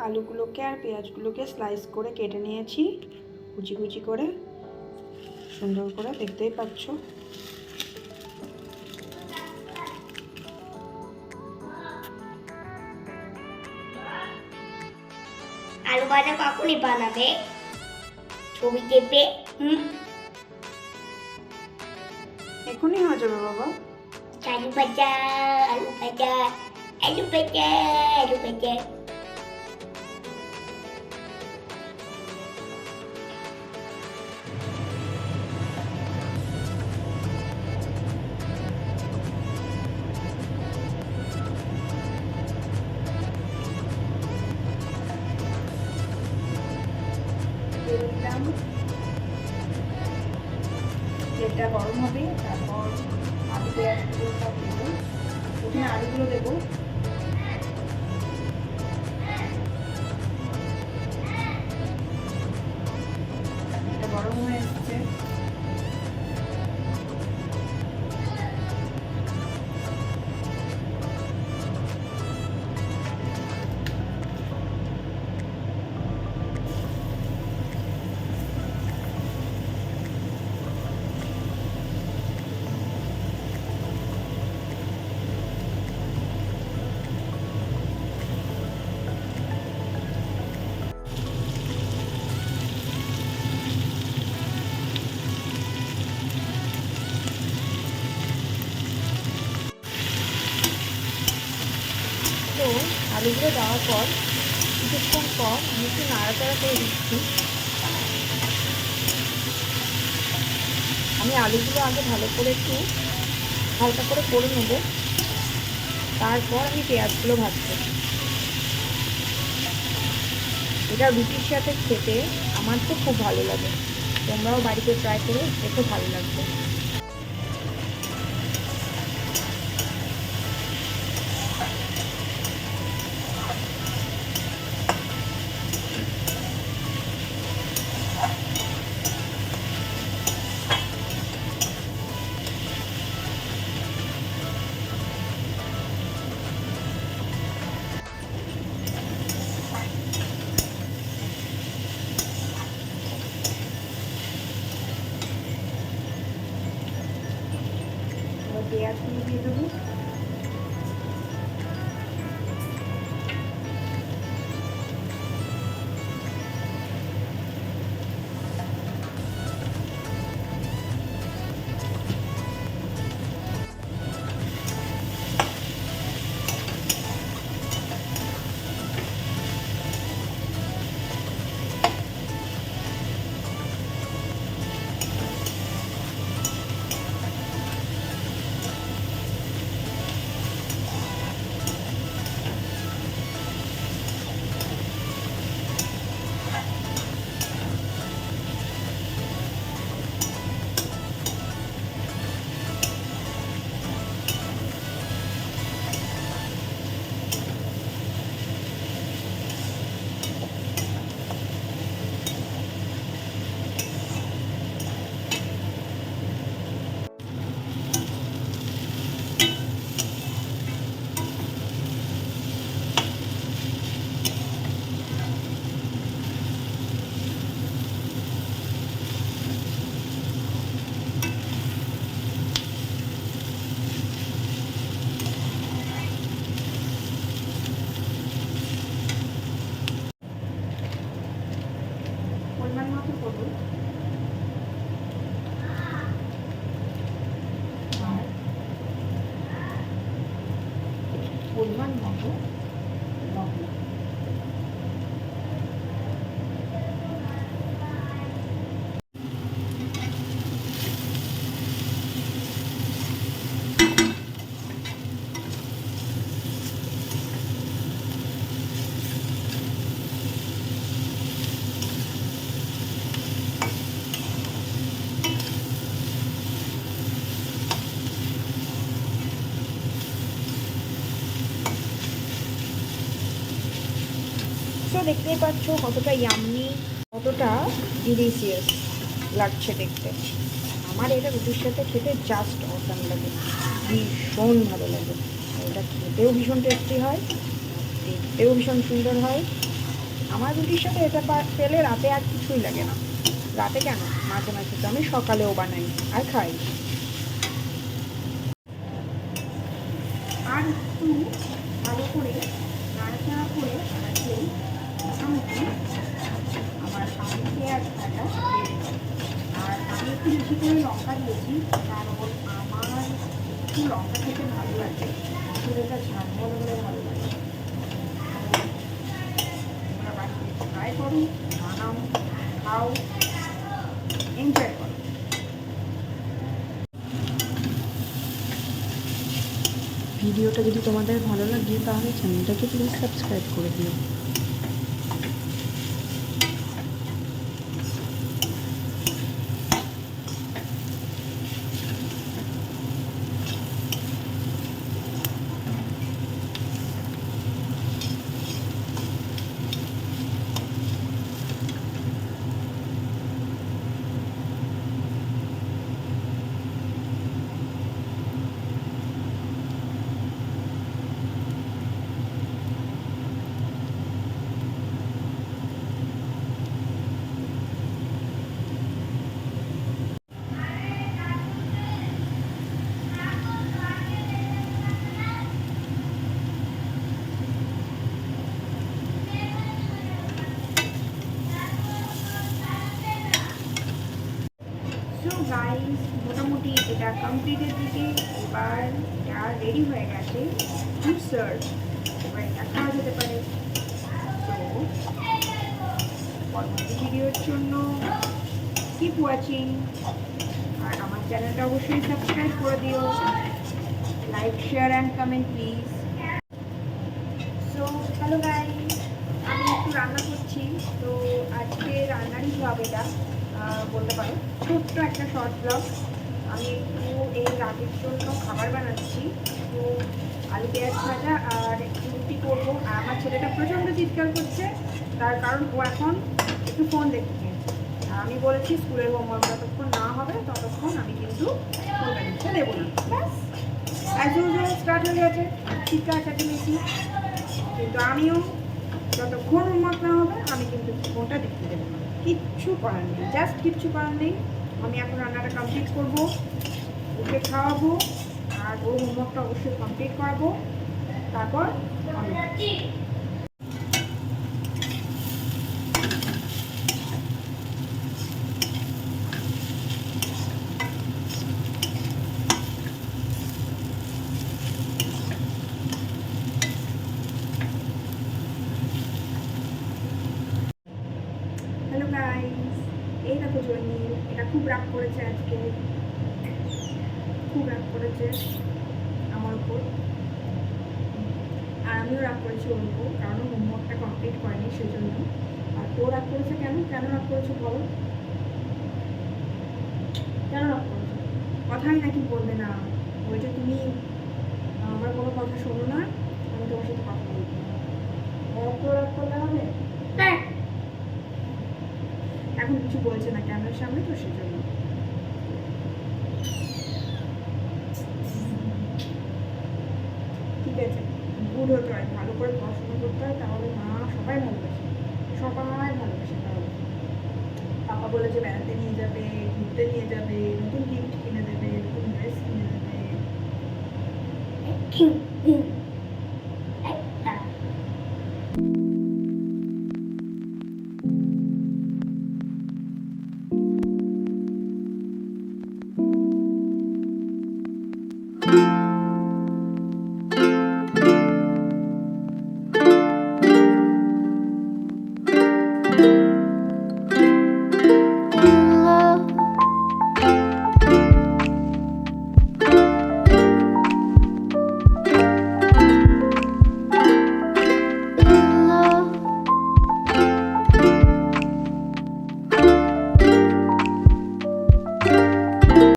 আলুগুলোকে আর পেঁয়াজগুলোকে স্লাইস করে কেটে নিয়েছি কুচি কুচি করে, সুন্দর করে, দেখতেই পাচ্ছ। আলু ভাজা কখনই বানাবে ছবি দেবে। এখনই হয়ে যাবে বাবা। আলু ভাজা, আলু ভাজা, আলু ভাজা, আলু ভাজা। তেলটা গরম হবে, তারপর আলু পেঁয়াজগুলো সব দেবো। প্রথমে আলুগুলো দেবো, এটা গরম হয়ে এসছে। তো আলুগুলো দেওয়ার পর কিছুক্ষণ পর আমি একটু নাড়াচাড়া করে দিচ্ছি। আমি আলুগুলো আগে ভালো করে একটু হালকা করে নেব, তারপর আমি পেঁয়াজগুলো ভাজবো। এটা রুটির সাথে খেতে আমার তো খুব ভালো লাগে, তোমরাও বাড়িতে ট্রাই করে দেখো, ভালো লাগবে। পেঁয়াজগুলো দিয়ে দেবো, পরিমাণ মতো করবো, আর পরিমাণ মতো লবণ। তো দেখতেই পাচ্ছ কতটা ইয়াম্মি, কতটা ডিলিশিয়াস লাগছে দেখতে। আমার এটা রুটির সাথে খেতে জাস্ট অসাম লাগে, ভীষণ ভালো লাগে। এটা খেতেও ভীষণ টেস্টি হয়, দেখতেও ভীষণ সুন্দর হয়। আমার রুটির সাথে এটা পেলে রাতে আর কিছুই লাগে না। রাতে কেন, মাঝে মাঝে তো আমি সকালেও বানাই আর খাই। আর একটু ভালো করে নাড়াচাড়া করে রাখলেই মোটামুটি আমার আলু পেঁয়াজ ভাজা রেডি হবে। আর আমি একটু বেশি করে লঙ্কা দিয়েছি, কারণ আমার একটু লঙ্কা খেতে ভালো লাগে, এটা ঝালমুড় হলে ভালো লাগে। তোমরা বাড়িতে ট্রাই করো, বানাও, খাও, এনজয় করো। ভিডিওটা যদি তোমাদের ভালো লাগে তাহলে চ্যানেলটাকে প্লিজ সাবস্ক্রাইব করে দিও। সো গাইস, মোটামুটি এটা কমপ্লিটের দিকে, এবার এটা রেডি হয়ে গেছে টু সার্ভ। এবার এটা খাওয়া যেতে পারে। তো পরবর্তী ভিডিওর জন্য কিপ ওয়াচিং, আর আমার চ্যানেলটা অবশ্যই সাবস্ক্রাইব করে দিও, like share and comment please. So hello guys, আমি একটু রান্না করছি। তো আজকে রান্নারই ব্লগ এটা বলতে পারো, ছোট্ট একটা শর্ট ব্লগ। আমি একটু এই রাতের জন্য খাবার বানাচ্ছি। তো আলু পেঁয়াজ ভাজা আর একটু রুটি করবো। আর আমার ছেলেটা প্রচণ্ড চিৎকার করছে, তার কারণ ও এখন একটু ফোন দেখছে। আর আমি বলেছি স্কুলের হোমওয়ার্ক যতক্ষণ না হবে ততক্ষণ আমি কিন্তু ফোনটা দিতে দেবো না। ব্যাস, অ্যাজ ইউজুয়াল স্টার্ট হয়ে গেছে চিৎকার চেঁচামেচি। কিন্তু আমিও যতক্ষণ হোমওয়ার্ক না হবে আমি কিন্তু ফোনটা দেখতে দেবো না। কিচ্ছু করার নেই, জাস্ট কিচ্ছু করার নেই। আমি এখন রান্নাটা কমপ্লিট করবো, ওকে খাওয়াবো, আর ওর হোমওয়ার্কটা অবশ্যই কমপ্লিট করাবো। তারপর হ্যালো গাইস, এই দেখো জনি, এটা খুব রাগ করেছে আজকে, খুব রাগ করেছে আমার উপর। আর আমিও রাগ করেছি ওর উপর, কারণ হোমওয়ার্কটা কমপ্লিট করেনি সেজন্য। আর ও রাগ করেছে কেন, কেন রাগ করেছে বলো, কেন রাগ করেছে? কথাই নাকি বলবে না, ওই যে তুমি আমার কোনো কথা শোনো না, আমি তোমার সাথে কথা বলবো না। অত রাগ করলে হবে? এখন কিছু বলছে না ক্যামেরার সামনে, তো সেজন্য। ঠিক আছে, গুড হতে হয়, ভালো করে পড়াশোনা করতে হয়, তাহলে মা সবাই ভালোবাসে, সবাই ভালোবাসে। তাহলে পাপা বলেছে বেড়াতে নিয়ে যাবে, ঘুরতে নিয়ে যাবে, নতুন গিফট কিনে দেবে, নতুন ড্রেস কিনে দেবে।